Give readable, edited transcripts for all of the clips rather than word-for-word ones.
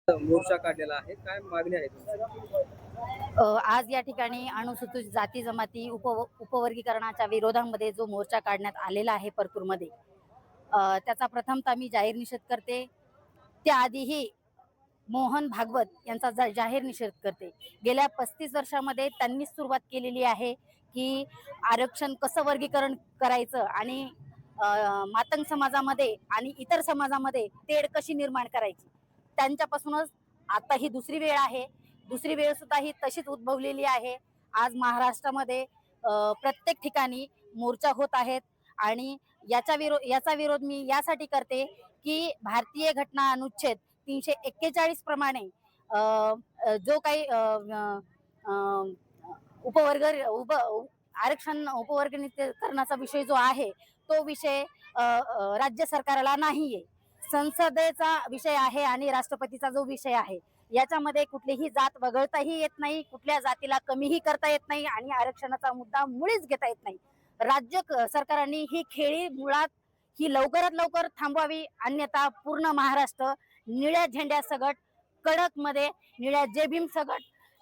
मोर्चा काढलेला आहे. काय मागणी आहे तुमची? आज या ठिकाणी अनुसूचित जाती जमाती उपवर्गीकरणाच्या विरोधामध्ये जो मोर्चा काढण्यात आलेला आहे परतूरमध्ये, त्याचा प्रथमतः मी जाहीर निषेध करते. त्याआधीही मोहन भागवत यांचा जाहीर निषेध करते. गेल्या 35 वर्षामध्ये त्यांनीच सुरुवात केलेली आहे की आरक्षण कसं वर्गीकरण करायचं आणि मातंग समाजामध्ये आणि इतर समाजामध्ये तेढ कशी निर्माण करायची. त्यांच्यापासूनच आता ही दुसरी वेळ आहे. दुसरी वेळ सुद्धा ही तशीच उद्भवलेली आहे. आज महाराष्ट्रामध्ये प्रत्येक ठिकाणी मोर्चा होत आहेत आणि याचा विरोध मी यासाठी करते की भारतीय घटना अनुच्छेद 341 प्रमाणे जो काही उपवर्ग उप आरक्षण उपवर्गीकरणाचा विषय जो आहे तो विषय राज्य सरकारला नाहीये. संसदेचा विषय आहे आणि राष्ट्रपतीचा जो विषय आहे याच्यामध्ये कुठलीही जात वगळताही येत नाही, कुठल्या जातीला कमीही करता येत नाही आणि आरक्षणाचा मुद्दा मुळीच घेता येत नाही. सरकारांनी ही खेळी मुळात ही लवकरात लवकर थांबवावी, अन्यथा पूर्ण महाराष्ट्र निळ्या झेंड्या सगट कडक मध्ये निळ्या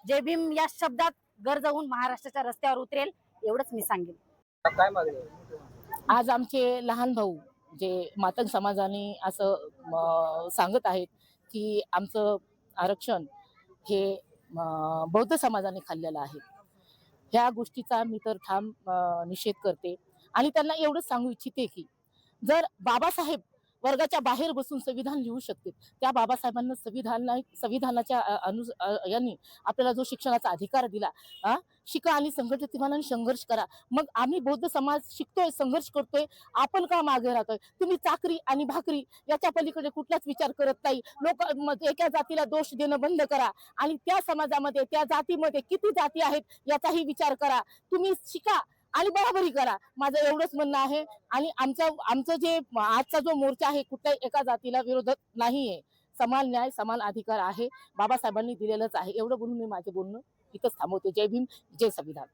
जय भीम या शब्दात गरजवून महाराष्ट्राच्या रस्त्यावर उतरेल, एवढंच मी सांगेन. काय मागणी आहे? आज आमचे लहान भाऊ जे मातंग समाजाने असं सांगत आहेत की आमचं आरक्षण हे बौद्ध समाजाने खाल्लेलं आहे. ह्या गोष्टीचा मी तर ठाम निषेध करते आणि त्यांना एवढंच सांगू इच्छिते की जर बाबासाहेब वर्गाच्या बाहेर बसून संविधान लिहू शकते, त्या बाबासाहेबांना संविधानाच्या यांनी आपल्याला जो शिक्षणाचा अधिकार दिला, शिका आणि संघटित व्हा आणि संघर्ष करा. मग आम्ही बौद्ध समाज शिकतोय, संघर्ष करतोय, आपण का मागे राहतोय? तुम्ही चाकरी आणि भाकरी याच्या पलीकडे कुठलाच विचार करत नाही. लोक एका जातीला दोष देणं बंद करा आणि त्या समाजामध्ये त्या जातीमध्ये किती जाती आहेत याचाही विचार करा. तुम्ही शिका आणि बराबरी करा, माझं एवढंच म्हणणं आहे. आणि आमचं जे आजचा जो मोर्चा आहे कुठल्याही एका जातीला विरोधात नाहीये. समान न्याय समान अधिकार आहे, बाबासाहेबांनी दिलेलंच आहे. एवढं बोलून मी माझे बोलणं इथंच थांबवते. जय भीम, जय संविधान.